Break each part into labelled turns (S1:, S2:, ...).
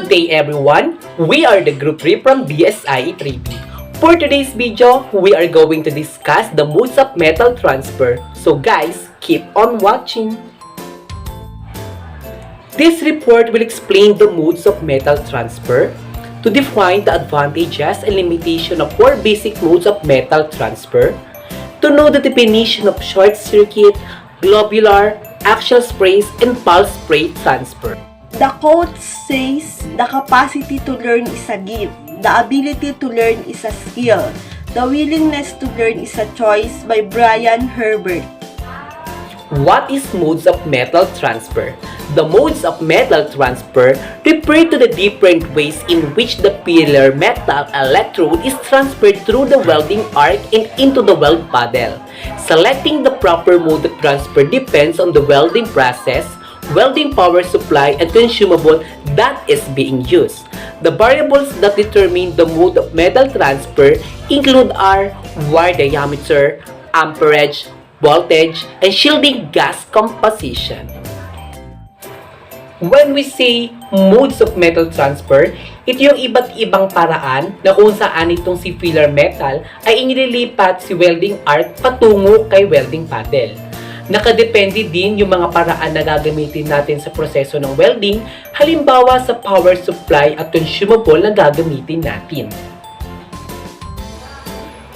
S1: Good day everyone! We are the Group 3 from DSIE 3B. For today's video, we are going to discuss the modes of metal transfer. So guys, keep on watching! This report will explain the modes of metal transfer, to define the advantages and limitation of 4 basic modes of metal transfer, to know the definition of short circuit, globular, axial sprays, and pulse spray transfer.
S2: The quote says, "The capacity to learn is a gift. The ability to learn is a skill. The willingness to learn is a choice" by Brian Herbert.
S1: What is modes of metal transfer? The modes of metal transfer refer to the different ways in which the pillar metal electrode is transferred through the welding arc and into the weld paddle. Selecting the proper mode of transfer depends on the welding process, welding power supply, and consumable that is being used. The variables that determine the mode of metal transfer include wire diameter, amperage, voltage, and shielding gas composition. When we say modes of metal transfer, ito yung iba't ibang paraan na kung saan itong si filler metal ay inililipat si welding arc patungo kay welding paddle. Nakadepende din yung mga paraan na gagamitin natin sa proseso ng welding, halimbawa sa power supply at consumable na gagamitin natin.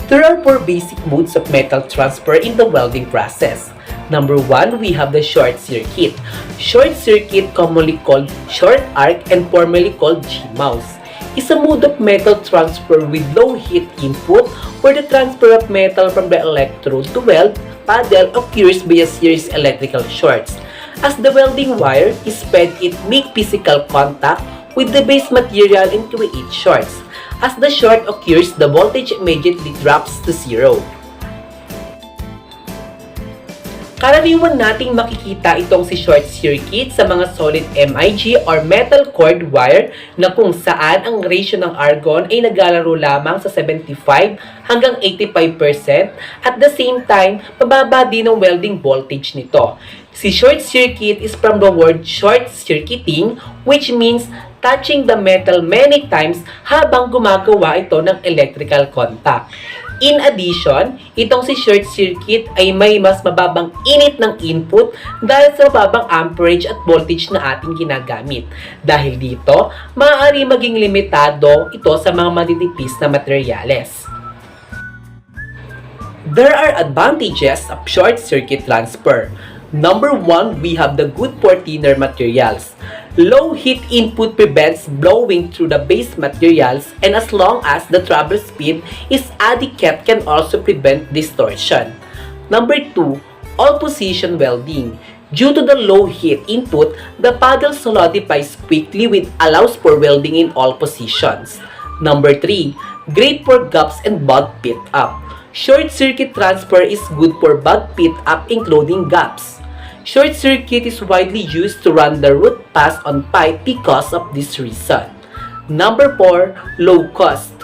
S1: There are 4 basic modes of metal transfer in the welding process. Number 1, we have the short circuit. Short circuit, commonly called short arc and formerly called GMOS, is a mode of metal transfer with low heat input where the transfer of metal from the electrode to weld paddle occurs by a series electrical shorts. As the welding wire is fed, it makes physical contact with the base material and create shorts. As the short occurs, the voltage immediately drops to zero. Karaniwan nating makikita itong si short circuit sa mga solid MIG or metal cord wire na kung saan ang ratio ng argon ay naglalaro lamang sa 75 hanggang 85%. At the same time, mababa din ang welding voltage nito. Si short circuit is from the word short circuiting, which means touching the metal many times habang gumagawa ito ng electrical contact. In addition, itong si short circuit ay may mas mababang init ng input dahil sa mababang amperage at voltage na ating ginagamit. Dahil dito, maaari maging limitado ito sa mga matitipis na materyales. There are advantages of short circuit transfer. Number 1, we have the good for thinner materials. Low heat input prevents blowing through the base materials, and as long as the travel speed is adequate can also prevent distortion. Number 2, all position welding. Due to the low heat input, the paddle solidifies quickly which allows for welding in all positions. Number 3, great for gaps and bug pit up. Short circuit transfer is good for bug pit up including gaps. Short circuit is widely used to run the root pass on pipe because of this reason. Number 4, low cost.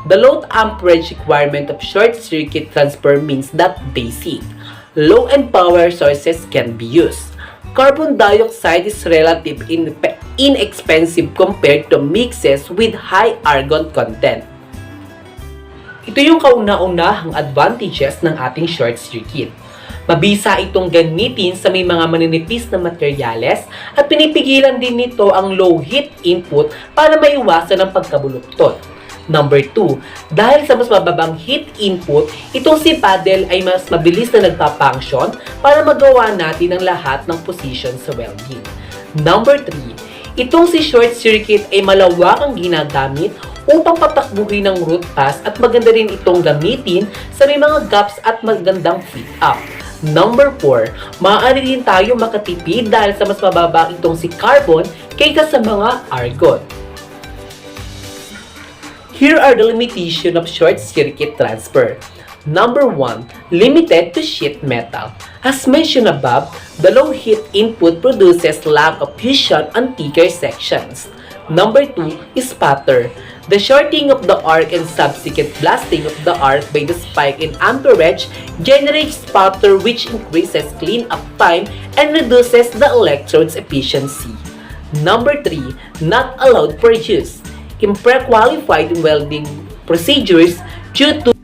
S1: The low amperage requirement of short circuit transfer means that basic, low-end power sources can be used. Carbon dioxide is relatively inexpensive compared to mixes with high argon content. Ito yung kauna-unahang advantages ng ating short circuit. Mabisa itong gamitin sa may mga maninipis na materyales at pinipigilan din nito ang low heat input para maiwasan ang pagkabuluktot. Number 2, dahil sa mas mababang heat input, itong si paddle ay mas mabilis na nagpapunction para magawa natin ang lahat ng position sa welding. Number 3, itong si short circuit ay malawak ang ginagamit upang patakbuhin ng root pass at maganda rin itong gamitin sa may mga gaps at magandang fit up. Number 4, maaari din tayo makatipid dahil sa mas mababa itong si carbon kaysa sa mga argon. Here are the limitation of short circuit transfer. Number 1, limited to sheet metal. As mentioned above, the low heat input produces lack of fusion on thicker sections. Number 2 is sputter. The shorting of the arc and subsequent blasting of the arc by the spike in amperage generates sputter which increases clean-up time and reduces the electrode's efficiency. Number 3, not allowed for use in pre-qualified welding procedures due to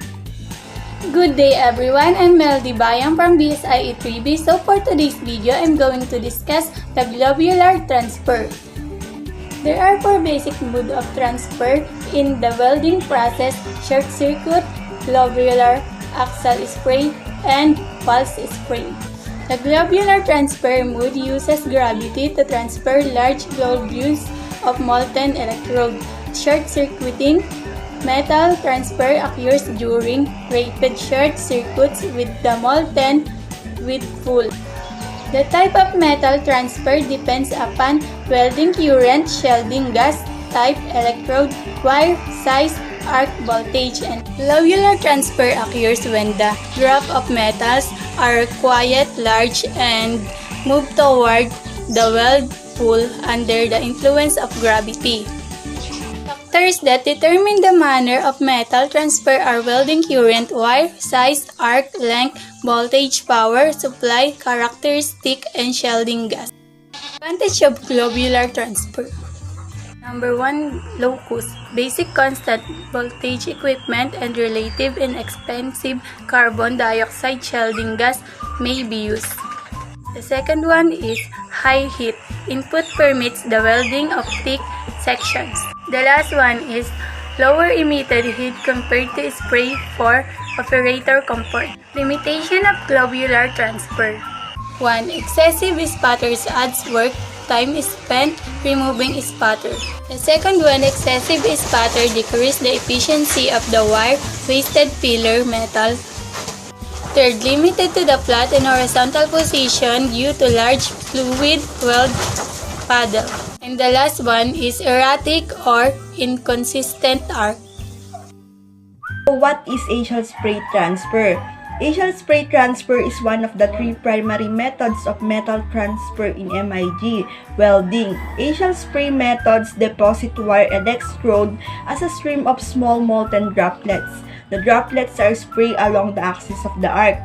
S3: Good day everyone, I'm Melody Bayang from BSIE 3B. So for today's video, I'm going to discuss the globular transfer. There are 4 basic modes of transfer in the welding process: short circuit, globular, axial spray, and pulse spray. The globular transfer mode uses gravity to transfer large globules of molten electrode. Short-circuiting metal transfer occurs during rapid short circuits with the molten with full. The type of metal transfer depends upon welding current, shielding gas, type, electrode, wire, size, arc voltage, and globular transfer occurs when the drop of metals are quite large and move toward the weld pool under the influence of gravity. Factors that determine the manner of metal transfer are welding current, wire, size, arc, length, voltage, power, supply, characteristic, and shielding gas. Advantage of globular transfer. Number 1, low cost. Basic constant voltage equipment and relative inexpensive carbon dioxide shielding gas may be used. The second one is high heat. Input permits the welding of thick sections. The last one is lower emitted heat compared to spray for operator comfort. Limitation of globular transfer. 1. Excessive spatters adds work time spent removing spatter. The second one, excessive spatter decreases the efficiency of the wire, wasted filler metal. Third, limited to the flat and horizontal position due to large fluid weld paddle. And the last one is erratic or inconsistent arc.
S2: What is axial spray transfer? Axial spray transfer is one of the 3 primary methods of metal transfer in MIG welding. Axial spray methods deposit wire electrode as a stream of small molten droplets. The droplets are sprayed along the axis of the arc,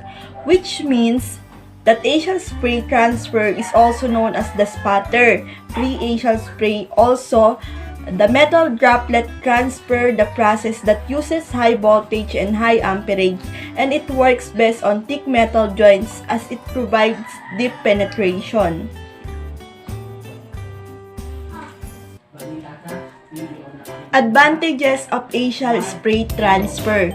S2: which means that axial spray transfer is also known as the spatter. Pre-axial spray also the metal droplet transfer, the process that uses high voltage and high amperage, and it works best on thick metal joints as it provides deep penetration. Advantages of axial spray transfer.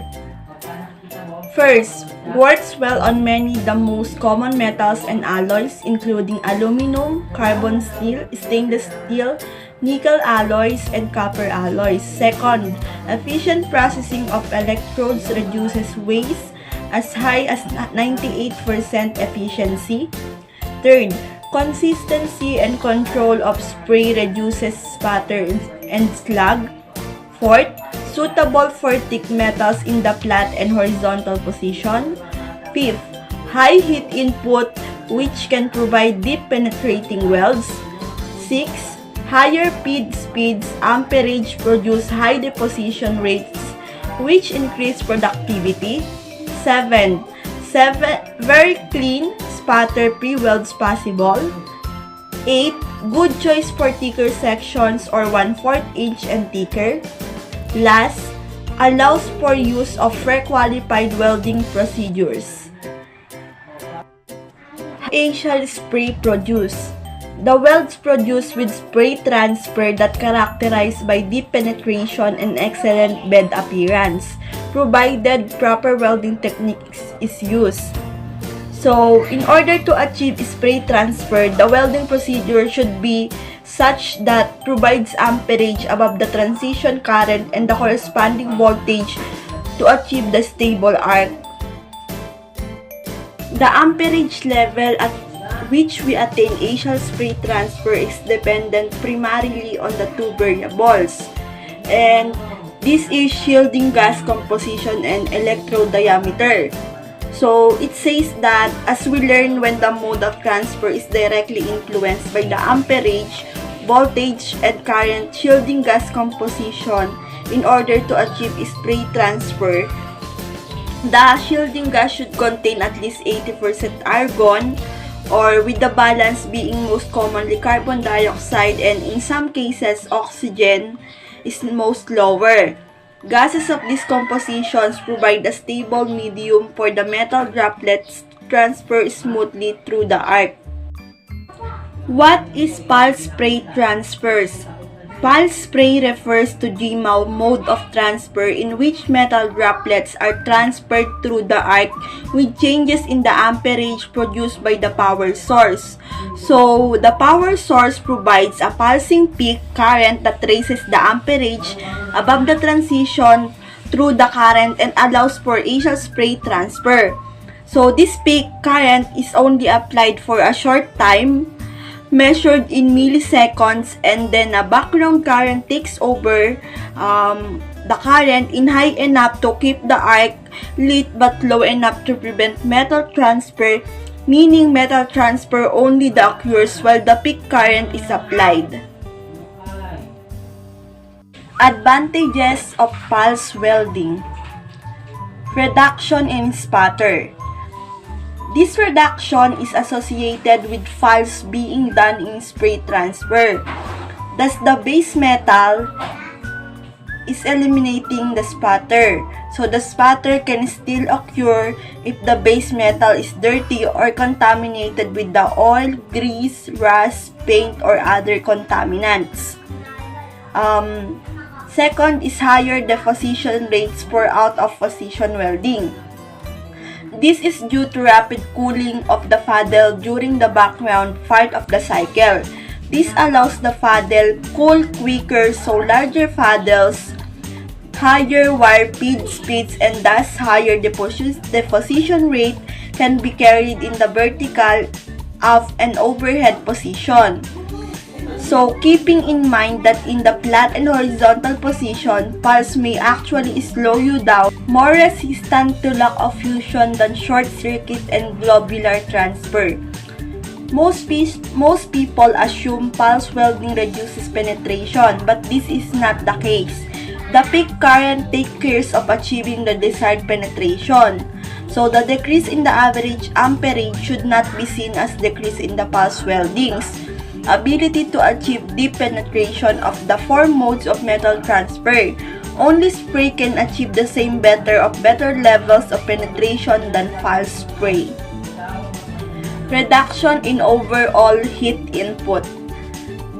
S2: First, works well on many the most common metals and alloys including aluminum, carbon steel, stainless steel, nickel alloys, and copper alloys. Second, efficient processing of electrodes reduces waste as high as 98% efficiency. Third, consistency and control of spray reduces spatter and slag. Fourth, suitable for thick metals in the flat and horizontal position. Fifth, high heat input which can provide deep penetrating welds. Sixth, higher feed speeds, amperage produce high deposition rates which increase productivity. 7. Very clean spatter pre-welds possible. 8. Good choice for thicker sections or 1/4 inch and thicker. Last, allows for use of pre-qualified welding procedures. Axial spray produce. The welds produced with spray transfer that characterized by deep penetration and excellent bed appearance, provided proper welding techniques is used. So, in order to achieve spray transfer, the welding procedure should be such that provides amperage above the transition current and the corresponding voltage to achieve the stable arc. The amperage level at which we attain axial spray transfer is dependent primarily on the 2 variables. And this is shielding gas composition and electrode diameter. So, it says that as we learn when the mode of transfer is directly influenced by the amperage, voltage, and current shielding gas composition in order to achieve spray transfer, the shielding gas should contain at least 80% argon or with the balance being most commonly carbon dioxide and in some cases oxygen is most lower. Gases of these compositions provide a stable medium for the metal droplets to transfer smoothly through the arc. What is pulse spray transfers? Pulse spray refers to the mode of transfer in which metal droplets are transferred through the arc with changes in the amperage produced by the power source. So, the power source provides a pulsing peak current that raises the amperage above the transition through the current and allows for axial spray transfer. So, this peak current is only applied for a short time, measured in milliseconds, and then a background current takes over the current in high enough to keep the arc lit but low enough to prevent metal transfer, meaning metal transfer only occurs while the peak current is applied. Advantages of pulse welding. Reduction in sputter. This reduction is associated with pulse being done in spray transfer. Thus, the base metal is eliminating the sputter. So, the sputter can still occur if the base metal is dirty or contaminated with the oil, grease, rust, paint, or other contaminants. Second is higher deposition rates for out-of-position welding. This is due to rapid cooling of the funnel during the background part of the cycle. This allows the funnel cool quicker, so larger funnels, higher wire feed speeds, and thus higher deposition rate can be carried in the vertical, off, and overhead position. So, keeping in mind that in the flat and horizontal position, pulse may actually slow you down, more resistant to lack of fusion than short circuit and globular transfer. Most people assume pulse welding reduces penetration, but this is not the case. The peak current takes care of achieving the desired penetration. So, the decrease in the average amperage should not be seen as decrease in the pulse welding's ability to achieve deep penetration of the four modes of metal transfer. Only spray can achieve the same better levels of penetration than pulse spray. Reduction in overall heat input.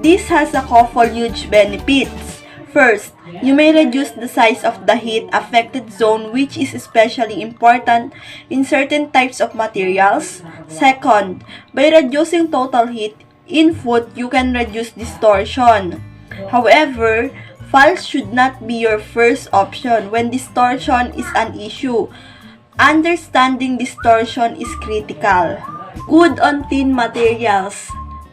S2: This has a couple huge benefits. First, you may reduce the size of the heat affected zone, which is especially important in certain types of materials. Second, by reducing total heat input, you can reduce distortion. However, pulse should not be your first option when distortion is an issue. Understanding distortion is critical. Good on thin materials.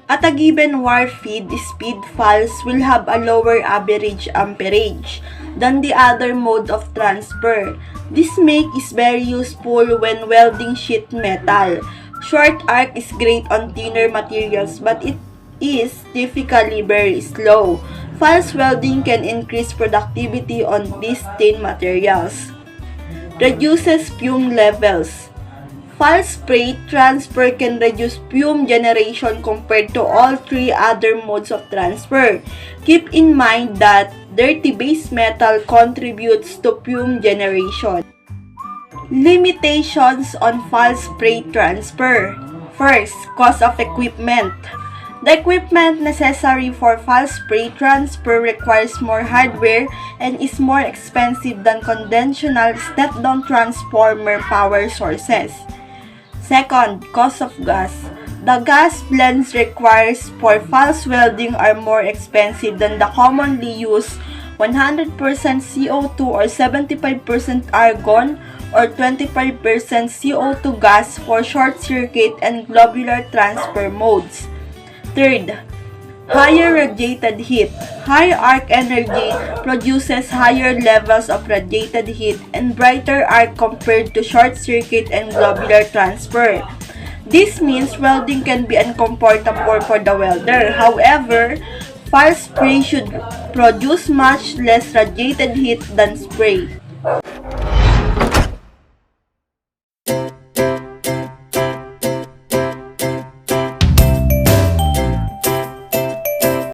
S2: At a given wire feed speed, pulse will have a lower average amperage than the other mode of transfer. This is very useful when welding sheet metal. Short arc is great on thinner materials, but it is typically very slow. Pulse welding can increase productivity on these thin materials. Reduces fume levels. Pulse spray transfer can reduce fume generation compared to all three other modes of transfer. Keep in mind that dirty base metal contributes to fume generation. Limitations on pulse spray transfer. First, cost of equipment. The equipment necessary for pulse spray transfer requires more hardware and is more expensive than conventional step-down transformer power sources. Second, cost of gas. The gas blends required for pulse welding are more expensive than the commonly used 100% CO2 or 75% argon or 25% CO2 gas for short circuit and globular transfer modes. Third, higher radiated heat. High arc energy produces higher levels of radiated heat and brighter arc compared to short circuit and globular transfer. This means welding can be uncomfortable for the welder. However, pulse spray should produce much less radiated heat than spray.